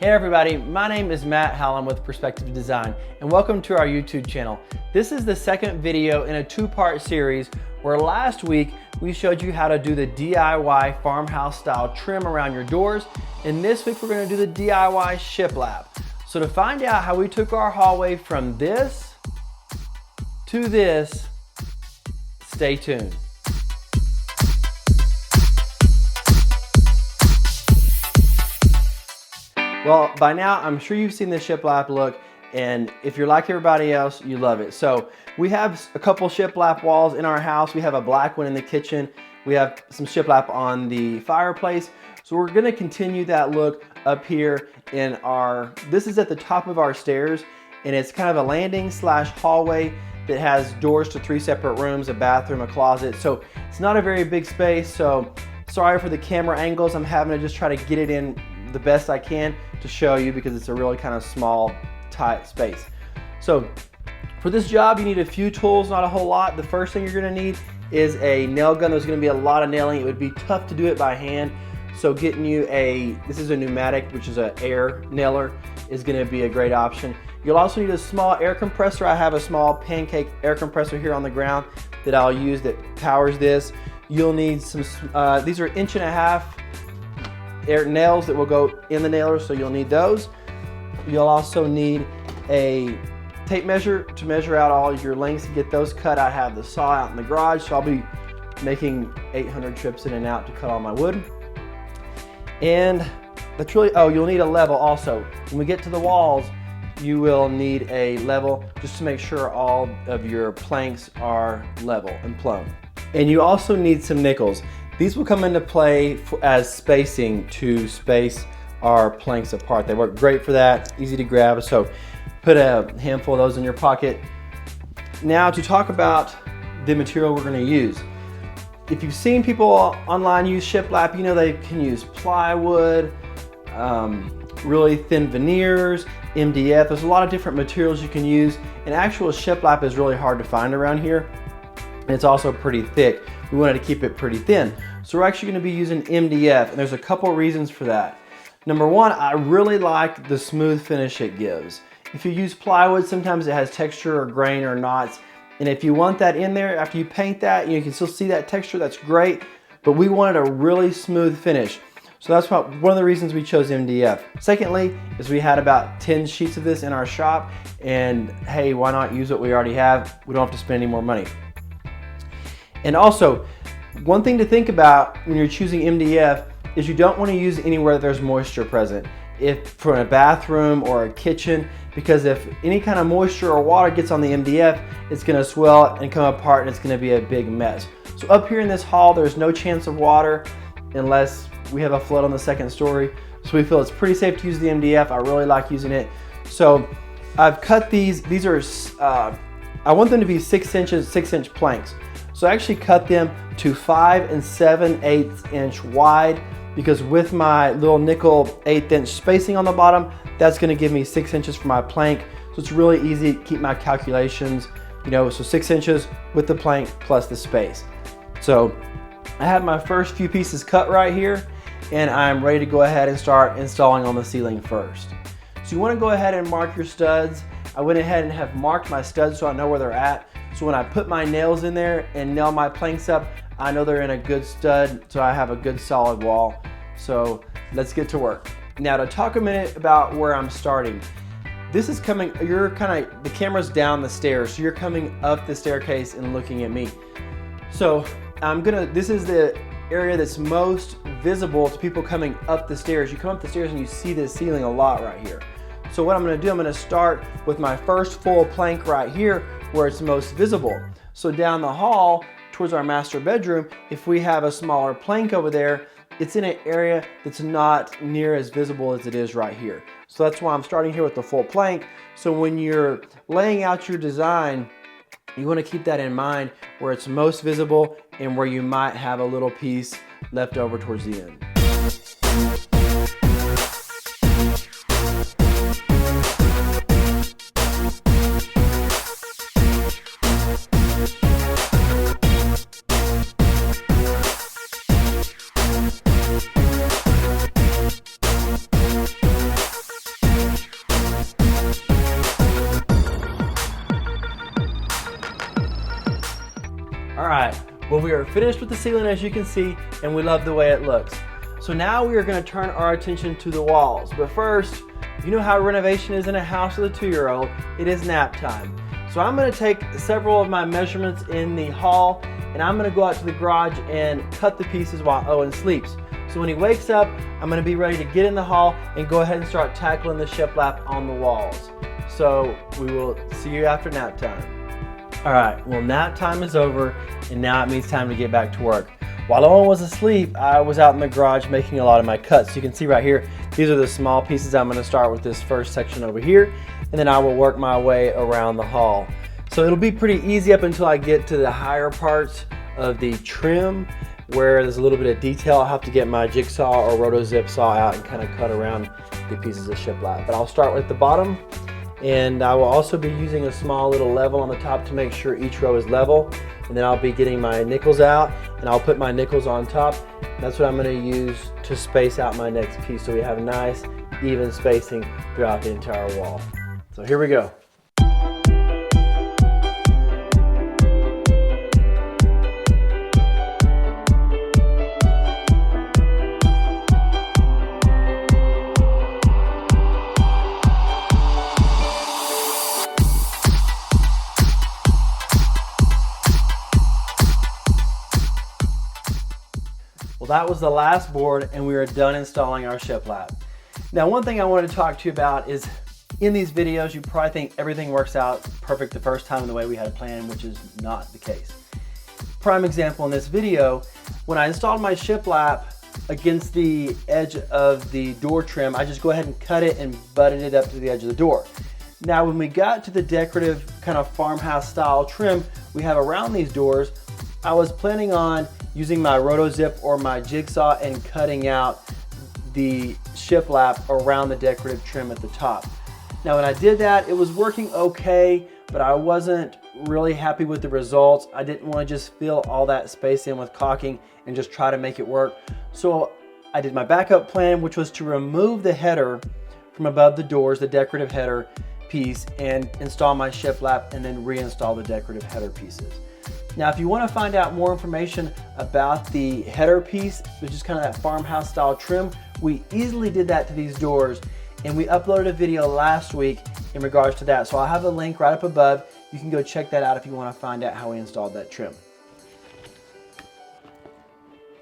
Hey everybody, my name is Matt Hallam with Perspective Design and welcome to our YouTube channel. This is the second video in a two-part series where last week we showed you how to do the DIY farmhouse style trim around your doors, and this week we're going to do the DIY shiplap. So to find out how we took our hallway from this to this, stay tuned. Well, by now, I'm sure you've seen the shiplap look, and if you're like everybody else, you love it. So we have a couple shiplap walls in our house. We have a black one in the kitchen. We have some shiplap on the fireplace. So we're gonna continue that look up here in this is at the top of our stairs, and it's kind of a landing slash hallway that has doors to 3 separate rooms, a bathroom, a closet. So it's not a very big space, so sorry for the camera angles. I'm having to just try to get it in the best I can to show you because it's a really kind of small, tight space. So for this job, you need a few tools, not a whole lot. The first thing you're gonna need is a nail gun. There's gonna be a lot of nailing. It would be tough to do it by hand. So getting you this is a pneumatic, which is an air nailer, is gonna be a great option. You'll also need a small air compressor. I have a small pancake air compressor here on the ground that I'll use that powers this. You'll need some, these are 1.5" air nails that will go in the nailer, so you'll need those. You'll also need a tape measure to measure out all your lengths and get those cut. I have the saw out in the garage, so I'll be making 800 trips in and out to cut all my wood. And that's really, you'll need a level also. When we get to the walls, you will need a level just to make sure all of your planks are level and plumb. And you also need some nickels. These will come into play as spacing to space our planks apart. They work great for that, easy to grab, so put a handful of those in your pocket. Now to talk about the material we're gonna use. If you've seen people online use shiplap, you know they can use plywood, really thin veneers, MDF. There's a lot of different materials you can use, and actual shiplap is really hard to find around here. And it's also pretty thick. We wanted to keep it pretty thin. So we're actually gonna be using MDF, and there's a couple reasons for that. Number one, I really like the smooth finish it gives. If you use plywood, sometimes it has texture or grain or knots. And if you want that in there, after you paint that, you can still see that texture, that's great. But we wanted a really smooth finish. So that's one of the reasons we chose MDF. Secondly, is we had about 10 sheets of this in our shop, and hey, why not use what we already have? We don't have to spend any more money. And also, one thing to think about when you're choosing MDF is you don't want to use anywhere there's moisture present. If for a bathroom or a kitchen, because if any kind of moisture or water gets on the MDF, it's going to swell and come apart, and it's going to be a big mess. So up here in this hall, there's no chance of water unless we have a flood on the second story. So we feel it's pretty safe to use the MDF. I really like using it. So I've cut these are, I want them to be 6 inches, 6-inch planks. So I actually cut them to 5 7/8 inch wide, because with my little nickel 1/8 inch spacing on the bottom, that's gonna give me 6 inches for my plank. So it's really easy to keep my calculations, so 6 inches with the plank plus the space. So I have my first few pieces cut right here, and I'm ready to go ahead and start installing on the ceiling first. So you wanna go ahead and mark your studs. I went ahead and have marked my studs so I know where they're at. So when I put my nails in there and nail my planks up, I know they're in a good stud, so I have a good solid wall. So let's get to work. Now to talk a minute about where I'm starting. This is coming, the camera's down the stairs, so you're coming up the staircase and looking at me. So this is the area that's most visible to people coming up the stairs. You come up the stairs and you see the ceiling a lot right here. So what I'm gonna do, I'm gonna start with my first full plank right here where it's most visible. So down the hall towards our master bedroom, if we have a smaller plank over there, it's in an area that's not near as visible as it is right here. So that's why I'm starting here with the full plank. So when you're laying out your design, you wanna keep that in mind where it's most visible and where you might have a little piece left over towards the end. we are finished with the ceiling, as you can see, and we love the way it looks. So now we are going to turn our attention to the walls. But first, you know how renovation is in a house with a 2-year-old. It is nap time. So I'm going to take several of my measurements in the hall, and I'm going to go out to the garage and cut the pieces while Owen sleeps. So when he wakes up, I'm going to be ready to get in the hall and go ahead and start tackling the shiplap on the walls. So we will see you after nap time. All right, well, nap time is over, and now it means time to get back to work. While Owen was asleep, I was out in the garage making a lot of my cuts. You can see right here, these are the small pieces. I'm going to start with this first section over here, and then I will work my way around the hall. So it'll be pretty easy up until I get to the higher parts of the trim where there's a little bit of detail. I'll have to get my jigsaw or roto-zip saw out and kind of cut around the pieces of shiplap. But I'll start with the bottom, and I will also be using a small little level on the top to make sure each row is level. And then I'll be getting my nickels out, and I'll put my nickels on top. That's what I'm going to use to space out my next piece, so we have nice, even spacing throughout the entire wall. So here we go. Well, that was the last board, and we are done installing our shiplap. Now, one thing I wanted to talk to you about is in these videos, you probably think everything works out perfect the first time in the way we had planned, which is not the case. Prime example in this video, when I installed my shiplap against the edge of the door trim, I just go ahead and cut it and butted it up to the edge of the door. Now, when we got to the decorative kind of farmhouse style trim we have around these doors, I was planning on using my roto-zip or my jigsaw and cutting out the shiplap around the decorative trim at the top. Now when I did that, it was working okay, but I wasn't really happy with the results. I didn't want to just fill all that space in with caulking and just try to make it work. So I did my backup plan, which was to remove the header from above the doors, the decorative header piece, and install my shiplap and then reinstall the decorative header pieces. Now, if you want to find out more information about the header piece, which is kind of that farmhouse style trim, we easily did that to these doors, and we uploaded a video last week in regards to that. So I'll have a link right up above. You can go check that out if you want to find out how we installed that trim.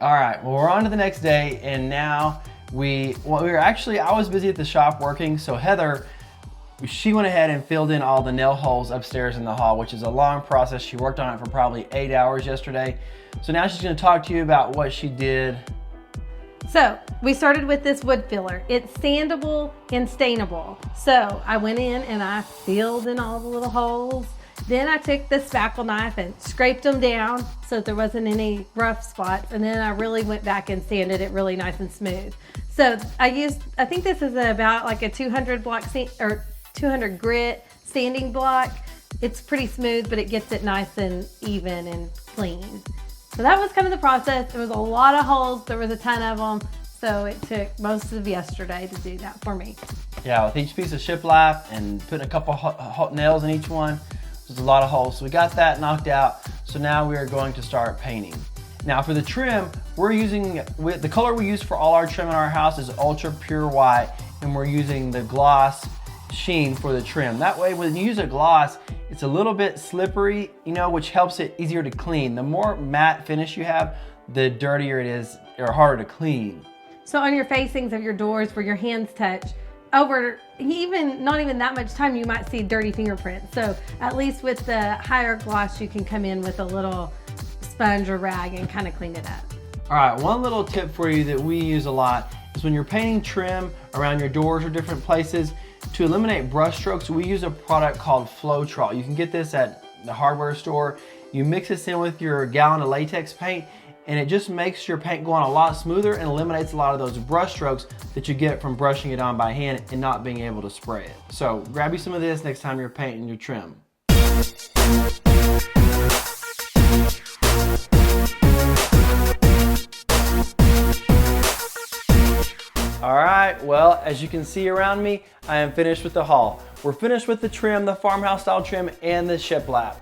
All right, well, we're on to the next day, and now I was busy at the shop working, so Heather, she went ahead and filled in all the nail holes upstairs in the hall, which is a long process. She worked on it for probably 8 hours yesterday. So now she's going to talk to you about what she did. So we started with this wood filler. It's sandable and stainable. So I went in and I filled in all the little holes. Then I took the spackle knife and scraped them down so that there wasn't any rough spots. And then I really went back and sanded it really nice and smooth. So I think this is about like a 200 grit sanding block. It's pretty smooth, but it gets it nice and even and clean. So that was kind of the process. There was a lot of holes. There was a ton of them. So it took most of yesterday to do that for me. Yeah, with each piece of shiplap and putting a couple hot nails in each one, there's a lot of holes. So we got that knocked out. So now we are going to start painting. Now for the trim, the color we use for all our trim in our house is ultra pure white, and we're using the gloss sheen for the trim. That way when you use a gloss, it's a little bit slippery, which helps it easier to clean. The more matte finish you have, the dirtier it is or harder to clean. So on your facings of your doors where your hands touch, over not even that much time, you might see dirty fingerprints. So at least with the higher gloss, you can come in with a little sponge or rag and kind of clean it up. All right, one little tip for you that we use a lot is when you're painting trim around your doors or different places, to eliminate brush strokes, we use a product called Floetrol. You can get this at the hardware store. You mix this in with your gallon of latex paint, and it just makes your paint go on a lot smoother and eliminates a lot of those brush strokes that you get from brushing it on by hand and not being able to spray it. So grab you some of this next time you're painting your trim. All right, well, as you can see around me, I am finished with the haul. We're finished with the trim, the farmhouse style trim, and the shiplap.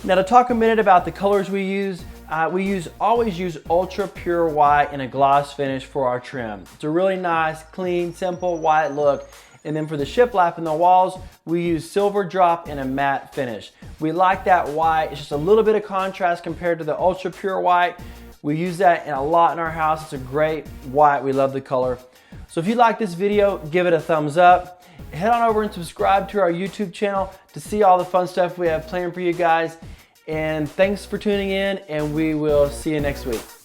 Now to talk a minute about the colors we use, we always use ultra pure white and a gloss finish for our trim. It's a really nice, clean, simple white look. And then for the shiplap in the walls, we use silver drop and a matte finish. We like that white. It's just a little bit of contrast compared to the ultra pure white. We use that a lot in our house. It's a great white. We love the color. So if you like this video, give it a thumbs up. Head on over and subscribe to our YouTube channel to see all the fun stuff we have planned for you guys. And thanks for tuning in, and we will see you next week.